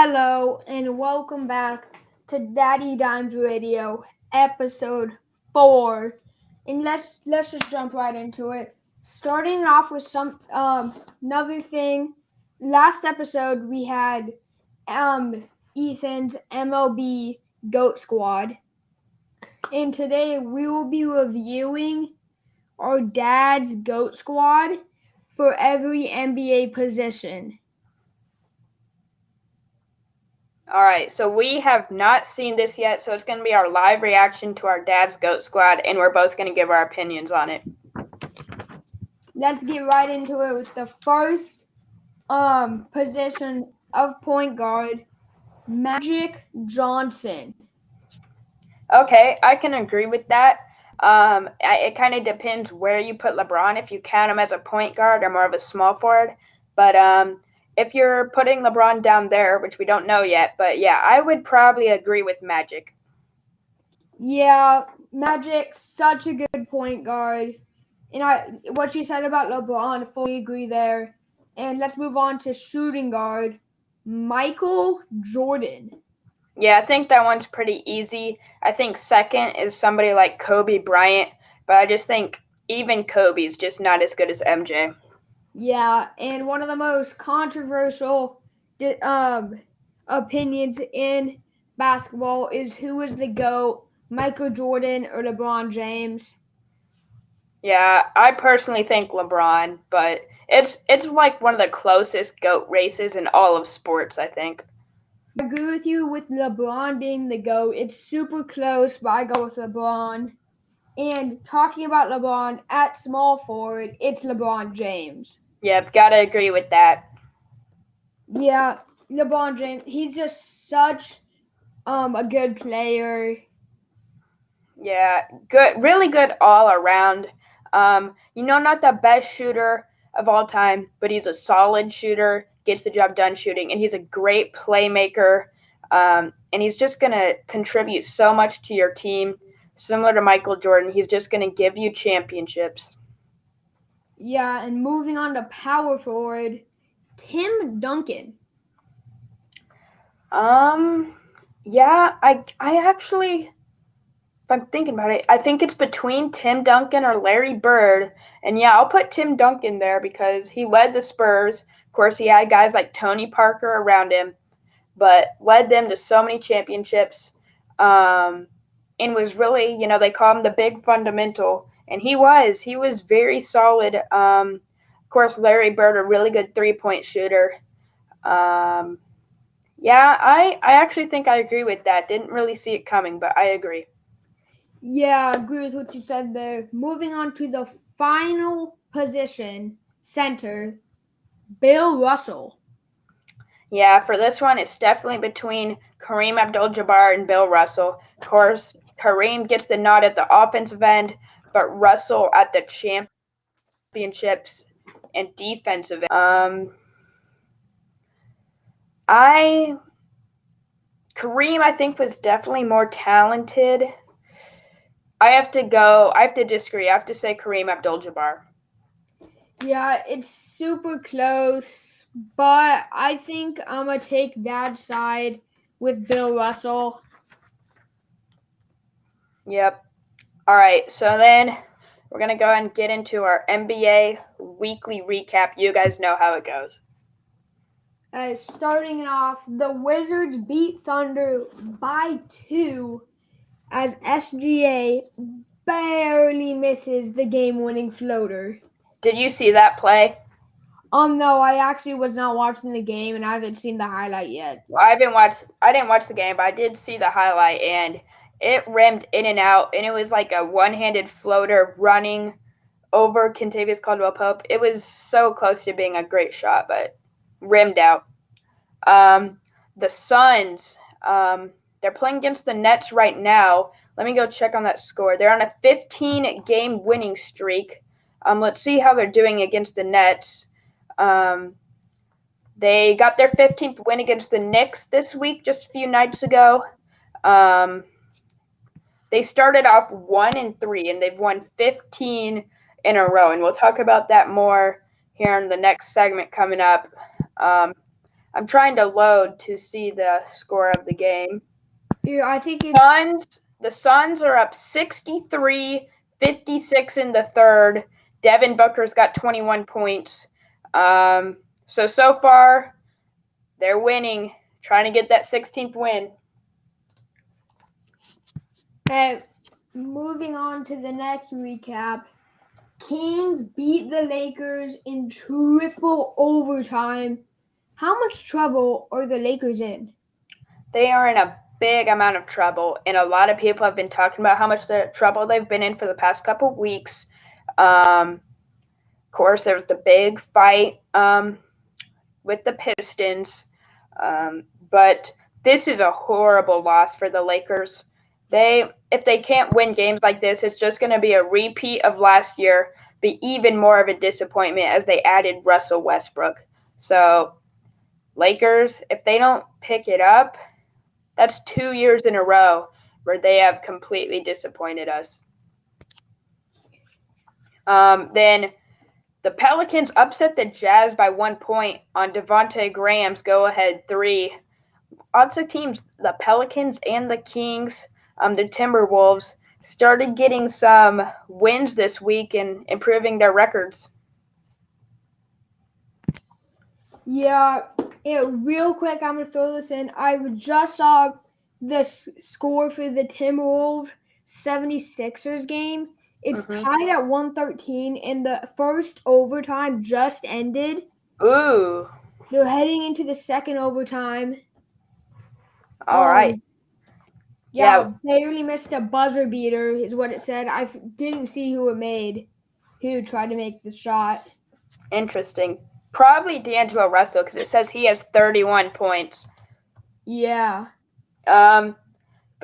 Hello and welcome back to Daddy Dimes Radio, episode 4. And let's just jump right into it. Starting off with some another thing. Last episode we had Ethan's MLB Goat Squad. And today we will be reviewing our dad's Goat Squad for every NBA position. All right, so we have not seen this yet, so it's going to be our live reaction to our dad's GOAT squad, and we're both going to give our opinions on it. Let's get right into it with the first position of point guard, Magic Johnson. Okay, I can agree with that. It kind of depends where you put LeBron, if you count him as a point guard or more of a small forward. But if you're putting LeBron down there, which we don't know yet, but yeah, I would probably agree with Magic. Yeah, Magic, such a good point guard. And what you said about LeBron, fully agree there. And let's move on to shooting guard, Michael Jordan. Yeah, I think that one's pretty easy. I think second is somebody like Kobe Bryant, but I just think even Kobe's just not as good as MJ. Yeah, and one of the most controversial opinions in basketball is who is the GOAT, Michael Jordan or LeBron James. Yeah, I personally think LeBron, but it's like one of the closest GOAT races in all of sports, I think. I agree with you with LeBron being the GOAT. It's super close, but I go with LeBron. And talking about LeBron at small forward, it's LeBron James. Yep, gotta agree with that. Yeah, LeBron James, he's just such a good player. Yeah, good, really good all around. Not the best shooter of all time, but he's a solid shooter, gets the job done shooting, and he's a great playmaker. And he's just gonna contribute so much to your team. Similar to Michael Jordan, he's just gonna give you championships. Yeah, and moving on to power forward, Tim Duncan. Yeah, I actually, if I'm thinking about it, I think it's between Tim Duncan or Larry Bird. And yeah, I'll put Tim Duncan there because he led the Spurs. Of course, he had guys like Tony Parker around him, but led them to so many championships. And was really, they call him the big fundamental. And he was very solid. Of course, Larry Bird, a really good 3-point shooter. Yeah, I actually think I agree with that. Didn't really see it coming, but I agree. Yeah, I agree with what you said there. Moving on to the final position, center, Bill Russell. Yeah, for this one, it's definitely between Kareem Abdul-Jabbar and Bill Russell. Of course, Kareem gets the nod at the offensive end, but Russell at the championships and defensive end. Kareem, I think, was definitely more talented. I have to disagree. I have to say Kareem Abdul-Jabbar. Yeah, it's super close, but I think I'm going to take Dad's side with Bill Russell. Yep. All right, so then we're going to go ahead and get into our NBA weekly recap. You guys know how it goes. Starting it off, the Wizards beat Thunder by 2 as SGA barely misses the game-winning floater. Did you see that play? No, I actually was not watching the game, and I haven't seen the highlight yet. Well, I didn't watch the game, but I did see the highlight, and it rimmed in and out, and it was like a one-handed floater running over Kentavious Caldwell-Pope. It was so close to being a great shot, but rimmed out. The Suns, they're playing against the Nets right now. Let me go check on that score. They're on a 15-game winning streak. Let's see how they're doing against the Nets. They got their 15th win against the Knicks this week, just a few nights ago. They started off 1-3, and they've won 15 in a row. And we'll talk about that more here in the next segment coming up. I'm trying to load to see the score of the game. Yeah, I think it's The Suns are up 63-56 in the third. Devin Booker's got 21 points. So far, they're winning, trying to get that 16th win. moving on to the next recap. Kings beat the Lakers in triple overtime. How much trouble are the Lakers in? They are in a big amount of trouble, and a lot of people have been talking about how much trouble they've been in for the past couple of weeks. Of course, there was the big fight with the Pistons, but this is a horrible loss for the Lakers. If they can't win games like this, it's just going to be a repeat of last year, be even more of a disappointment as they added Russell Westbrook. So, Lakers, if they don't pick it up, that's 2 years in a row where they have completely disappointed us. Then the Pelicans upset the Jazz by 1 point on Devontae Graham's go-ahead three. Lots of teams, the Pelicans and the Kings, the Timberwolves, started getting some wins this week and improving their records. Yeah, real quick, I'm going to throw this in. I just saw the score for the Timberwolves 76ers game. It's tied at 113, and the first overtime just ended. Ooh. They're heading into the second overtime. All right. Yeah, barely missed a buzzer beater is what it said. I didn't see who it made, who tried to make the shot. Interesting. Probably D'Angelo Russell because it says he has 31 points. Yeah. But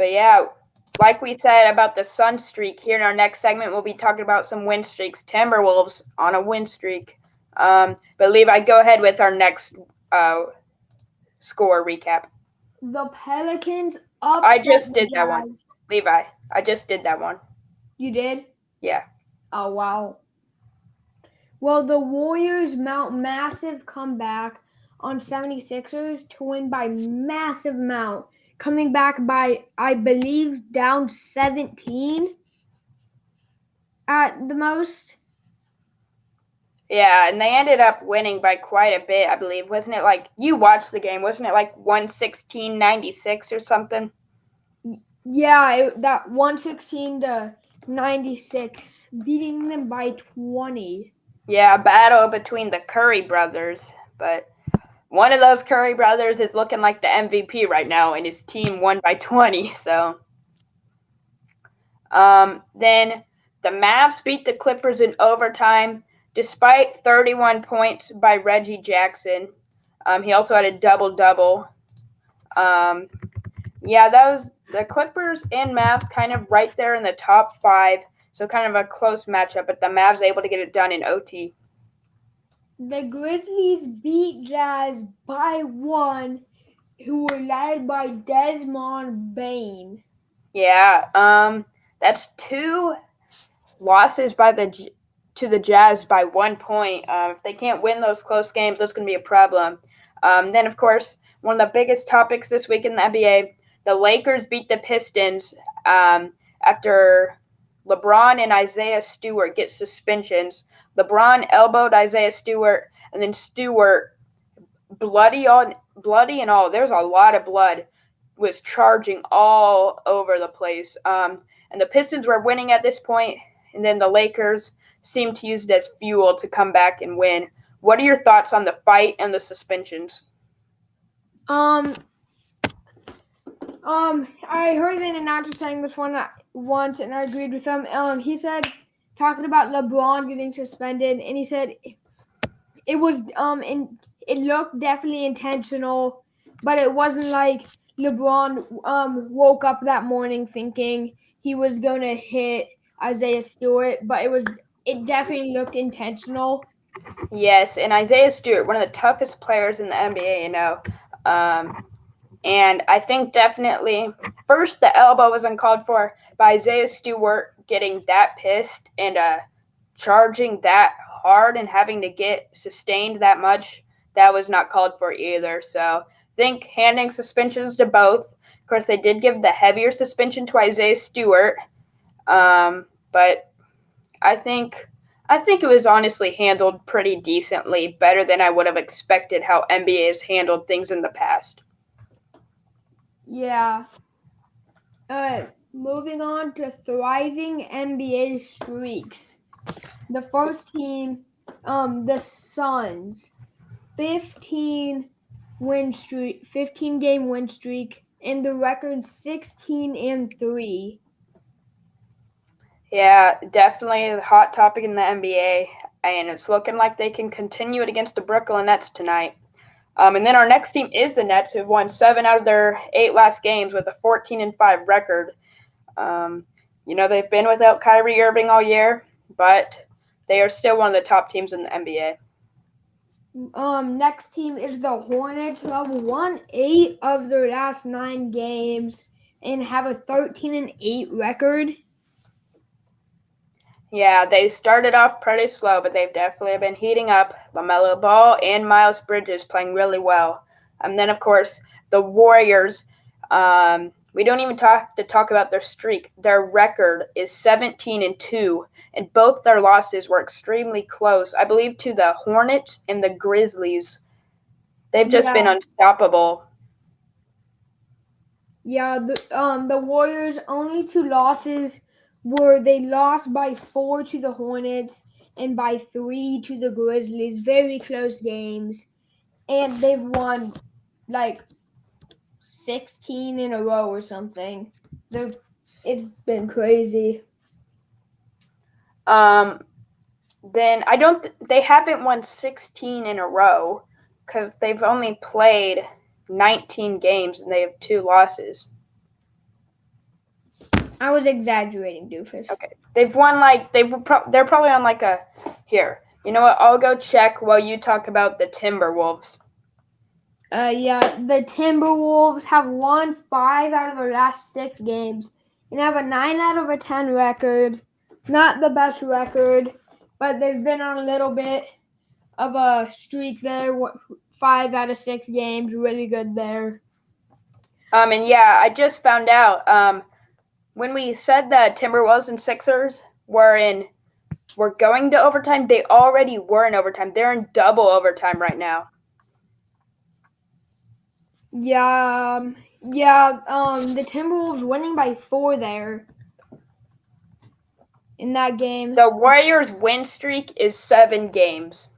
yeah, like we said about the Sun streak, here in our next segment, we'll be talking about some win streaks. Timberwolves on a win streak. But Levi, go ahead with our next score recap. The Pelicans upset I just did the that one. Jazz. Levi, I just did that one. You did? Yeah. Oh, wow. Well, the Warriors mount massive comeback on 76ers to win by massive amount, coming back by, I believe, down 17 at the most. Yeah, and they ended up winning by quite a bit, I believe. Wasn't it like, you watched the game, wasn't it like 116-96 or something? Yeah, that 116-96, beating them by 20. Yeah, a battle between the Curry brothers, but one of those Curry brothers is looking like the MVP right now, and his team won by 20, so. Then the Mavs beat the Clippers in overtime, despite 31 points by Reggie Jackson. He also had a double-double. Yeah, that was the Clippers and Mavs kind of right there in the top 5, so kind of a close matchup, but the Mavs able to get it done in OT. The Grizzlies beat Jazz by 1, who were led by Desmond Bain. Yeah, that's 2 losses to the Jazz by 1 point. If they can't win those close games, that's going to be a problem. Then, of course, one of the biggest topics this week in the NBA, the Lakers beat the Pistons after LeBron and Isaiah Stewart get suspensions. LeBron elbowed Isaiah Stewart, and then Stewart, bloody and all, there's a lot of blood, was charging all over the place. And the Pistons were winning at this point, and then the Lakers seemed to use it as fuel to come back and win. What are your thoughts on the fight and the suspensions? I heard an announcer saying this one once, and I agreed with him. He said, talking about LeBron getting suspended, and he said it was it looked definitely intentional, but it wasn't like LeBron woke up that morning thinking he was gonna hit Isaiah Stewart, but it definitely looked intentional. Yes, and Isaiah Stewart, one of the toughest players in the NBA, and I think definitely, first the elbow was uncalled for, but Isaiah Stewart getting that pissed and charging that hard and having to get sustained that much, that was not called for either. So I think handing suspensions to both. Of course, they did give the heavier suspension to Isaiah Stewart, but I think it was honestly handled pretty decently, better than I would have expected how NBA has handled things in the past. Yeah. Moving on to thriving NBA streaks. The first team, the Suns, 15 15 game win streak, and the record 16-3. Yeah, definitely a hot topic in the NBA, and it's looking like they can continue it against the Brooklyn Nets tonight. And then our next team is the Nets, who've won 7 out of their 8 last games with a 14-5 record. They've been without Kyrie Irving all year, but they are still one of the top teams in the NBA. Next team is the Hornets, who have won 8 of their last 9 games and have a 13-8 record. Yeah, they started off pretty slow, but they've definitely been heating up. LaMelo Ball and Miles Bridges playing really well. And then, of course, the Warriors. We don't even have to talk about their streak. Their record is 17-2, and both their losses were extremely close. I believe to the Hornets and the Grizzlies. They've just been unstoppable. Yeah, the Warriors' only 2 losses were they lost by 4 to the Hornets and by 3 to the Grizzlies. Very close games. And they've won like 16 in a row or something. It's been crazy. Then they haven't won 16 in a row because they've only played 19 games and they have 2 losses. I was exaggerating, doofus. Okay. They've won they're probably on here. You know what? I'll go check while you talk about the Timberwolves. Yeah, the Timberwolves have won 5 out of their last 6 games and have a 9 out of 10 record. Not the best record, but they've been on a little bit of a streak there. 5 out of 6 games, really good there. And yeah, I just found out when we said that Timberwolves and Sixers were going to overtime, they already were in overtime. They're in double overtime right now. Yeah, the Timberwolves winning by 4 there in that game. The Warriors' win streak is 7 games.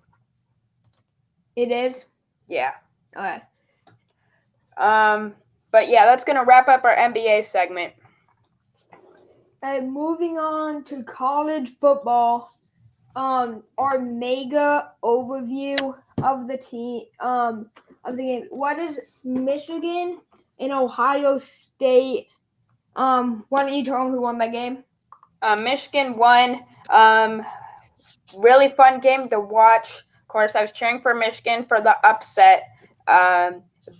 It is? Yeah. Okay. But yeah, that's going to wrap up our NBA segment. Moving on to college football, our mega overview of the team, of the game. What is Michigan and Ohio State? Why don't you tell them who won that game? Michigan won. Really fun game to watch. Of course, I was cheering for Michigan for the upset.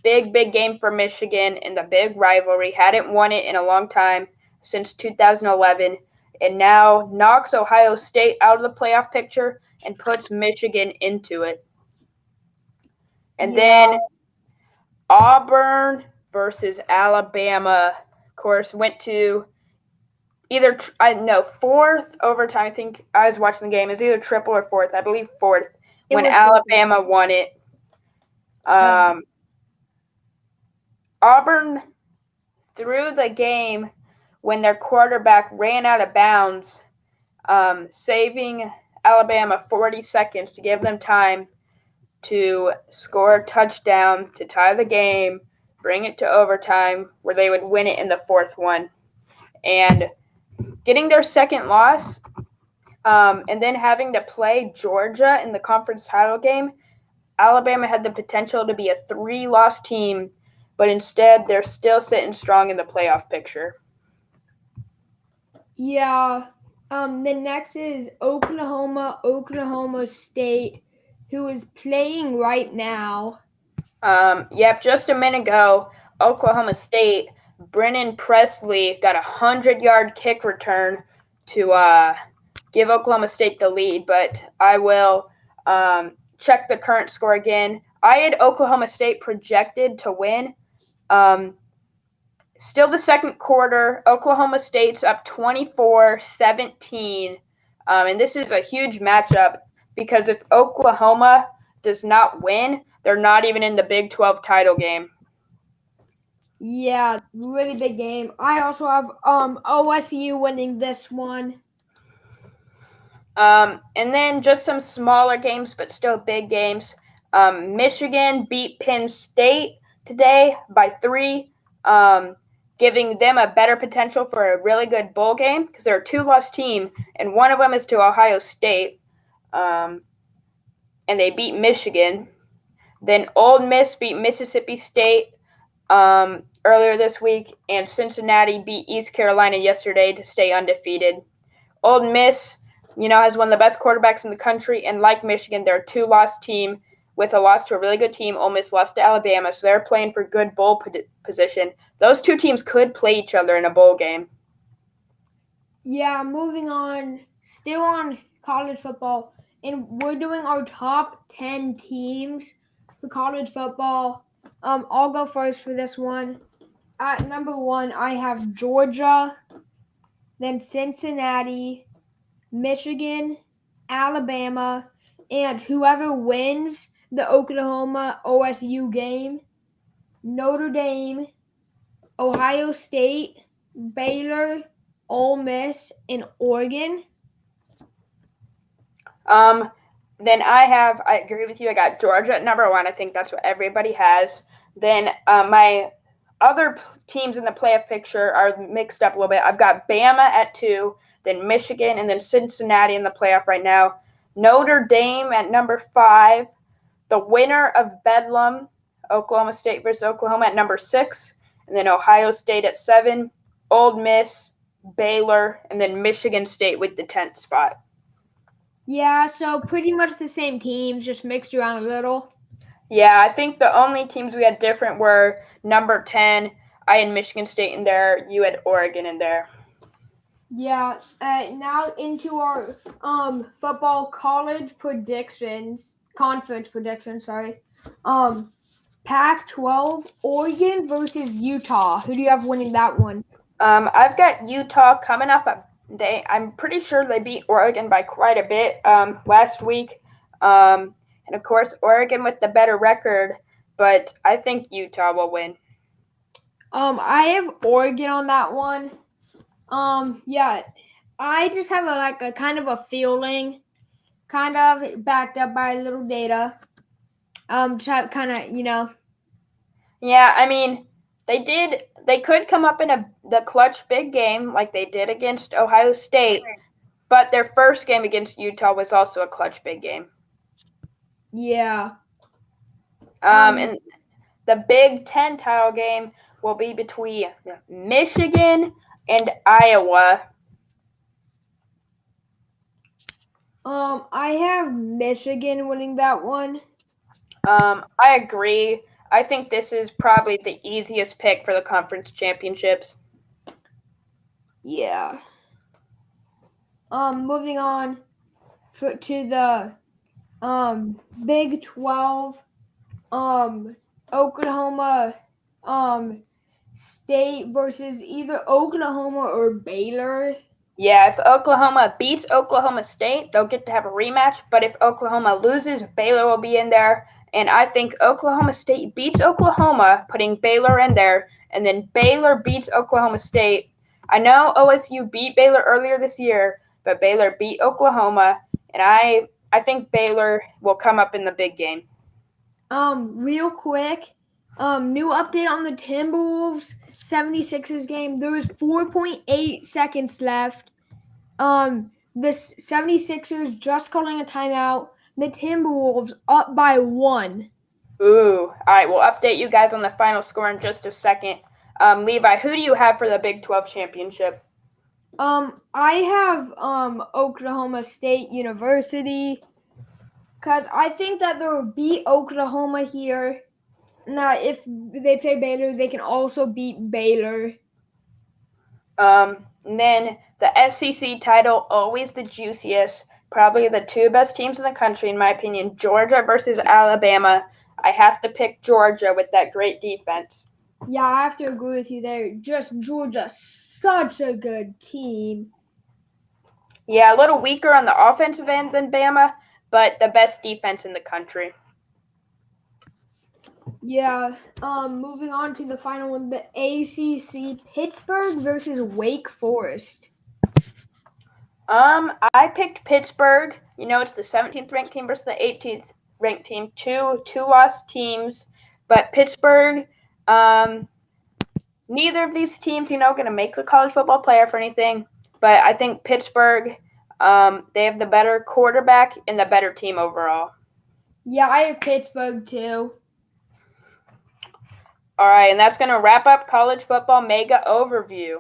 Big game for Michigan in the big rivalry. Hadn't won it in a long time, since 2011, and now knocks Ohio State out of the playoff picture and puts Michigan into it. And then Auburn versus Alabama, of course, went to fourth overtime. I think I was watching the game. It was either triple or fourth. I believe fourth when Alabama won it. Auburn threw the game when their quarterback ran out of bounds, saving Alabama 40 seconds to give them time to score a touchdown to tie the game, bring it to overtime, where they would win it in the fourth one. And getting their second loss, and then having to play Georgia in the conference title game, Alabama had the potential to be a 3-loss team, but instead they're still sitting strong in the playoff picture. Yeah. The next is Oklahoma State, who is playing right now. Just a minute ago, Oklahoma State, Brennan Presley got a 100-yard kick return to give Oklahoma State the lead, but I will check the current score again. I had Oklahoma State projected to win. Still the second quarter, Oklahoma State's up 24-17. And this is a huge matchup because if Oklahoma does not win, they're not even in the Big 12 title game. Yeah, really big game. I also have OSU winning this one. And then just some smaller games, but still big games. Michigan beat Penn State today by 3, giving them a better potential for a really good bowl game because they're a 2-loss team, and one of them is to Ohio State, and they beat Michigan. Then Ole Miss beat Mississippi State earlier this week, and Cincinnati beat East Carolina yesterday to stay undefeated. Ole Miss, has one of the best quarterbacks in the country, and like Michigan, they're a 2-loss team with a loss to a really good team. Ole Miss lost to Alabama, so they're playing for good bowl position. Those two teams could play each other in a bowl game. Yeah, moving on, still on college football, and we're doing our top 10 teams for college football. I'll go first for this one. At number 1, I have Georgia, then Cincinnati, Michigan, Alabama, and whoever wins the Oklahoma OSU game, Notre Dame, Ohio State, Baylor, Ole Miss, and Oregon. Then I agree with you. I got Georgia at number 1. I think that's what everybody has. Then my other teams in the playoff picture are mixed up a little bit. I've got Bama at 2, then Michigan, and then Cincinnati in the playoff right now. Notre Dame at number 5. The winner of Bedlam, Oklahoma State versus Oklahoma at number 6, and then Ohio State at 7, Ole Miss, Baylor, and then Michigan State with the 10th spot. Yeah, so pretty much the same teams, just mixed around a little. Yeah, I think the only teams we had different were number 10. I had Michigan State in there. You had Oregon in there. Yeah, now into our football conference predictions, sorry. Pac-12, Oregon versus Utah. Who do you have winning that one? I've got Utah coming up. I'm pretty sure they beat Oregon by quite a bit last week. And of course, Oregon with the better record, but I think Utah will win. I have Oregon on that one. Yeah, I just have a kind of a feeling, kind of backed up by a little data. Just have kind of, Yeah, I mean, they could come up in the clutch big game like they did against Ohio State, but their first game against Utah was also a clutch big game. Yeah. And the Big Ten title game will be between Michigan and Iowa. I have Michigan winning that one. I agree. I think this is probably the easiest pick for the conference championships. Yeah. Moving on to the Big 12, Oklahoma State versus either Oklahoma or Baylor. Yeah, if Oklahoma beats Oklahoma State, they'll get to have a rematch. But if Oklahoma loses, Baylor will be in there. And I think Oklahoma State beats Oklahoma, putting Baylor in there. And then Baylor beats Oklahoma State. I know OSU beat Baylor earlier this year, but Baylor beat Oklahoma. And I think Baylor will come up in the big game. Real quick, new update on the Timberwolves 76ers game. There was 4.8 seconds left. The 76ers just calling a timeout. The Timberwolves up by 1. Ooh. All right, we'll update you guys on the final score in just a second. Levi, who do you have for the Big 12 championship? I have Oklahoma State University because I think that they'll beat Oklahoma here. Now, if they play Baylor, they can also beat Baylor. And then the SEC title, always the juiciest. Probably the 2 best teams in the country, in my opinion. Georgia versus Alabama. I have to pick Georgia with that great defense. Yeah, I have to agree with you there. Just Georgia, such a good team. Yeah, a little weaker on the offensive end than Bama, but the best defense in the country. Yeah. Moving on to the final one, the ACC, Pittsburgh versus Wake Forest. I picked Pittsburgh. You know, it's the 17th ranked team versus the 18th ranked team. Two lost teams, but Pittsburgh. Neither of these teams, going to make the college football playoff or anything. But I think Pittsburgh. They have the better quarterback and the better team overall. Yeah, I have Pittsburgh too. All right, and that's going to wrap up college football mega overview.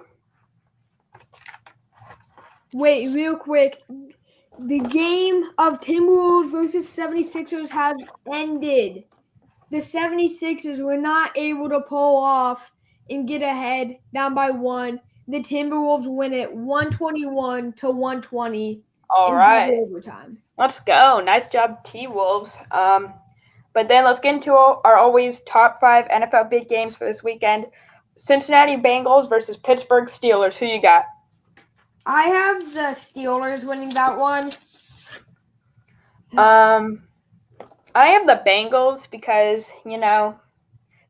Wait, real quick. The game of Timberwolves versus 76ers has ended. The 76ers were not able to pull off and get ahead down by 1. The Timberwolves win it 121 to 120 All in right, double overtime. let's go. Nice job, T-Wolves. But then let's get into our always top 5 NFL big games for this weekend. Cincinnati Bengals versus Pittsburgh Steelers. Who you got? I have the Steelers winning that one. I have the Bengals because,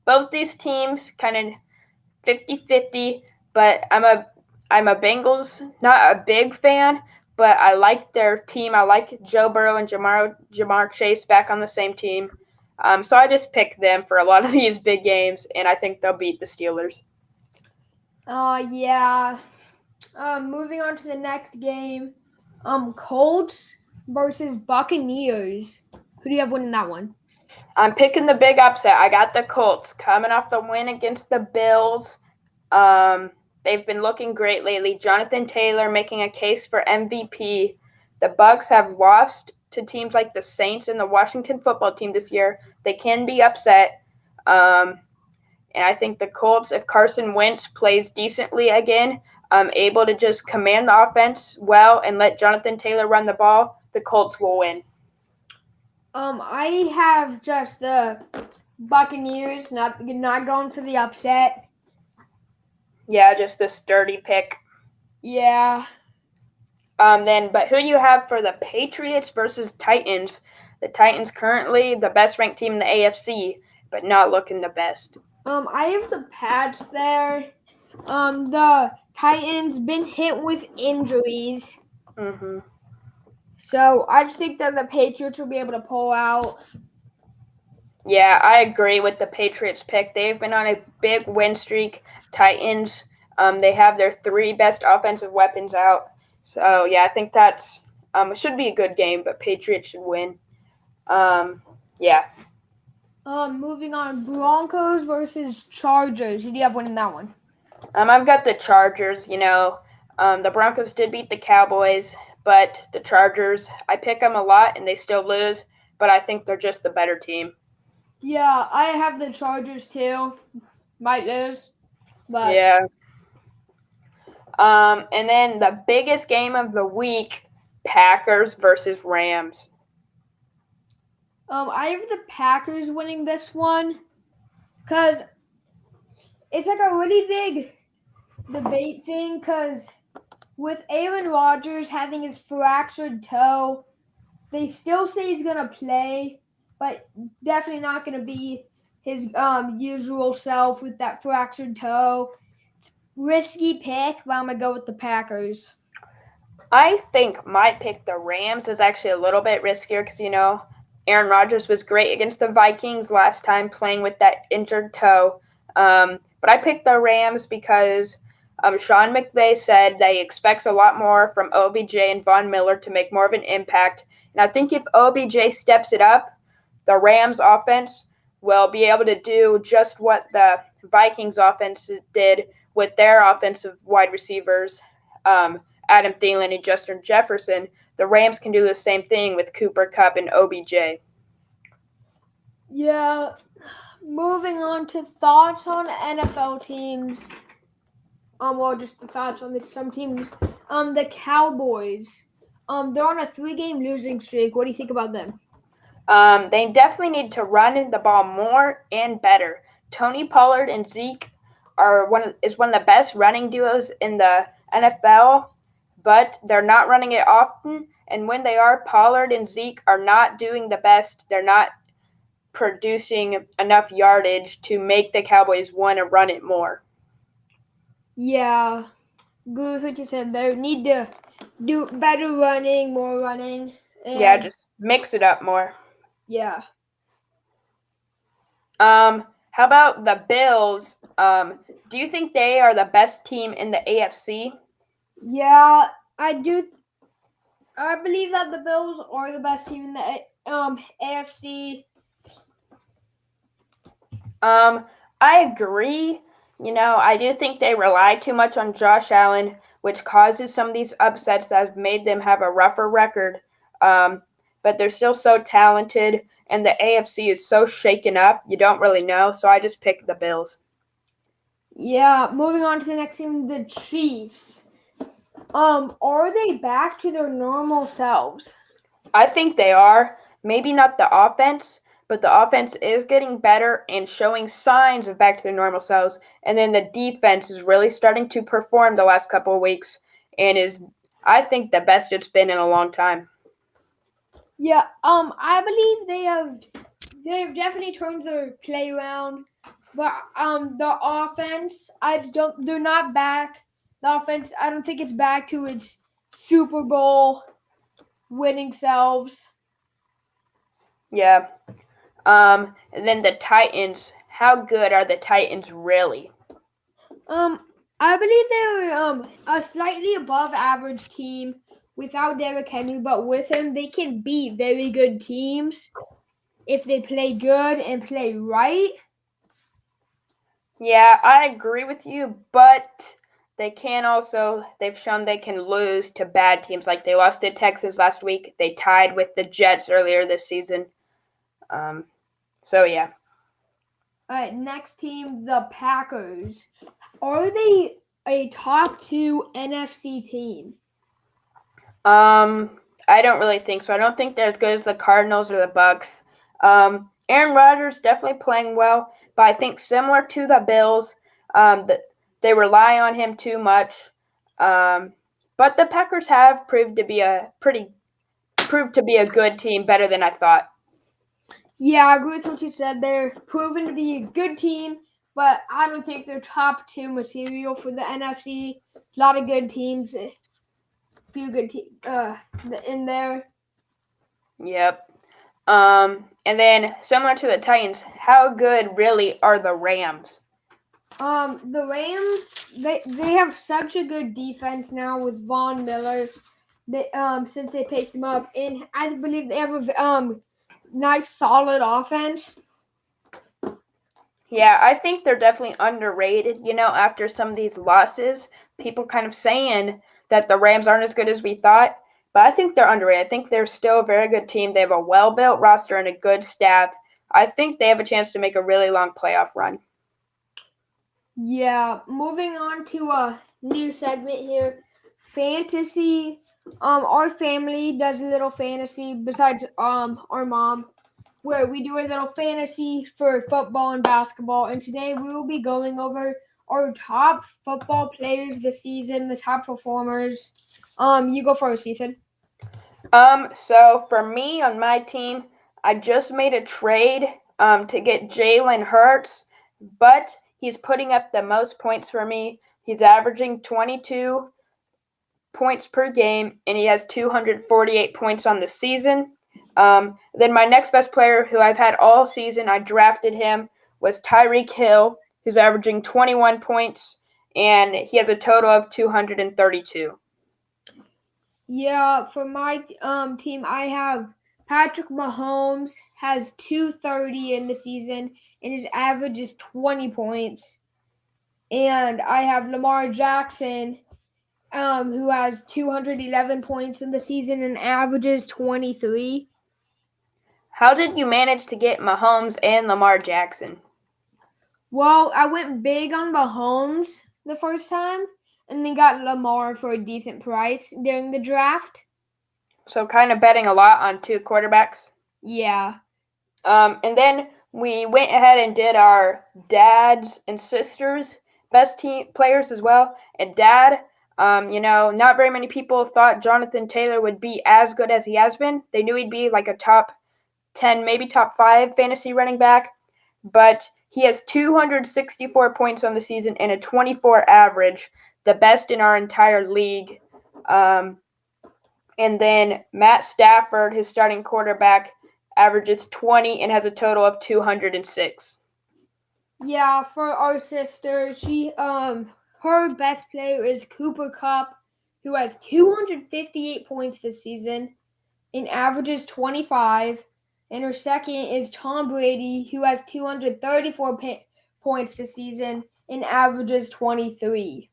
both these teams kind of 50-50, but I'm a Bengals, not a big fan, but I like their team. I like Joe Burrow and Jamar Chase back on the same team. So I just picked them for a lot of these big games, and I think they'll beat the Steelers. Yeah. Moving on to the next game. Colts versus Buccaneers. Who do you have winning that one? I'm picking the big upset. I got the Colts coming off the win against the Bills. They've been looking great lately. Jonathan Taylor making a case for MVP. The Bucs have lost to teams like the Saints and the Washington football team this year. They can be upset. And I think the Colts, if Carson Wentz plays decently again, able to just command the offense well and let Jonathan Taylor run the ball, the Colts will win. I have just the Buccaneers, not going for the upset. Yeah, just a sturdy pick. Yeah. But who do you have for the Patriots versus Titans? The Titans currently the best ranked team in the AFC, but not looking the best. I have the Pats there. The Titans been hit with injuries. Mm-hmm. So I just think that the Patriots will be able to pull out. Yeah, I agree with the Patriots pick. They've been on a big win streak. Titans, they have their 3 best offensive weapons out. So, yeah, I think that's it should be a good game, but Patriots should win. Yeah. Moving on, Broncos versus Chargers. Who do you have winning that one? I've got the Chargers, the Broncos did beat the Cowboys, but the Chargers, I pick them a lot and they still lose, but I think they're just the better team. Yeah, I have the Chargers too. Might lose, but yeah. And then the biggest game of the week, Packers versus Rams. I have the Packers winning this one because it's like a really big debate thing because with Aaron Rodgers having his fractured toe, they still say he's going to play, but definitely not going to be his usual self with that fractured toe. It's risky pick, but I'm going to go with the Packers. I think my pick, the Rams, is actually a little bit riskier because, Aaron Rodgers was great against the Vikings last time playing with that injured toe. But I picked the Rams because Sean McVay said that he expects a lot more from OBJ and Von Miller to make more of an impact. And I think if OBJ steps it up, the Rams offense will be able to do just what the Vikings offense did with their offensive wide receivers, Adam Thielen and Justin Jefferson. The Rams can do the same thing with Cooper Kupp and OBJ. Yeah. Moving on to thoughts on NFL teams. Just the thoughts on some teams. The Cowboys. They're on a 3-game losing streak. What do you think about them? They definitely need to run the ball more and better. Tony Pollard and Zeke is one of the best running duos in the NFL, but they're not running it often. And when they are, Pollard and Zeke are not doing the best. They're not producing enough yardage to make the Cowboys want to run it more. Yeah, agree with what you said. They need to do better running, more running, Yeah, and just mix it up more. yeah. How about the Bills? Do you think they are the best team in the AFC? Yeah, I do. I believe that the Bills are the best team in the AFC. I agree. I do think they rely too much on Josh Allen, which causes some of these upsets that have made them have a rougher record. But they're still so talented, and the AFC is so shaken up, you don't really know. So I just pick the Bills. Yeah, moving on to the next team, the Chiefs. Are they back to their normal selves? I think they are. Maybe not the offense, but the offense is getting better and showing signs of back to their normal selves. And then the defense is really starting to perform the last couple of weeks and is, I think, the best it's been in a long time. Yeah, I believe they've definitely turned their play around, but the offense, they're not back. The offense, I don't think it's back to its Super Bowl winning selves. Yeah. And then the Titans. How good are the Titans really? Um, I believe they were a slightly above average team without Derrick Henry, but with him, they can beat very good teams if they play good and play right. Yeah, I agree with you, but they've shown they can lose to bad teams. Like they lost to Texas last week. They tied with the Jets earlier this season. Um, so yeah. All right, next team, the Packers. Are they a top two NFC team? I don't really think so. I don't think they're as good as the Cardinals or the Bucks. Aaron Rodgers definitely playing well, but I think similar to the Bills, that they rely on him too much. But the Packers have proved to be a good team, better than I thought. Yeah, I agree with what you said. They're proven to be a good team, but I don't think they're top two material for the NFC. A lot of good teams, a few good teams in there. Yep. And then similar to the Titans, how good really are the Rams? The Rams, they have such a good defense now with Von Miller. Since they picked him up, and I believe they have a nice solid offense. Yeah, I think they're definitely underrated. After some of these losses, people kind of saying that the Rams aren't as good as we thought. But I think they're underrated. I think they're still a very good team. They have a well built roster and a good staff. I think they have a chance to make a really long playoff run. Yeah, moving on to a new segment here, fantasy. Our family does a little fantasy besides our mom, where we do a little fantasy for football and basketball. And today we will be going over our top football players this season, the top performers. You go first, Ethan. So for me on my team, I just made a trade to get Jalen Hurts, but he's putting up the most points for me. He's averaging 22 points per game, and he has 248 points on the season. Then my next best player, who I've had all season, I drafted him, was Tyreek Hill, who's averaging 21 points, and he has a total of 232. Yeah, for my team, I have Patrick Mahomes has 230 in the season, and his average is 20 points. And I have Lamar Jackson, who has 211 points in the season and averages 23. How did you manage to get Mahomes and Lamar Jackson? Well, I went big on Mahomes the first time, and then got Lamar for a decent price during the draft. So kind of betting a lot on two quarterbacks. Yeah. And then we went ahead and did our dads and sisters best team players as well. And dad, not very many people thought Jonathan Taylor would be as good as he has been. They knew he'd be like a top 10, maybe top 5 fantasy running back, but he has 264 points on the season and a 24 average, the best in our entire league. And then Matt Stafford, his starting quarterback, averages 20 and has a total of 206. Yeah, for our sister, her best player is Cooper Cup, who has 258 points this season and averages 25. And her second is Tom Brady, who has 234 points this season and averages 23.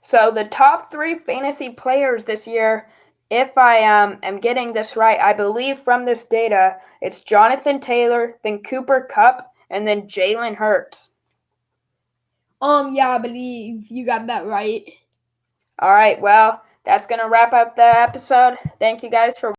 So the top 3 fantasy players this year, if I am getting this right, I believe from this data, it's Jonathan Taylor, then Cooper Cup, and then Jalen Hurts. Yeah, I believe you got that right. All right, well, that's going to wrap up the episode. Thank you guys for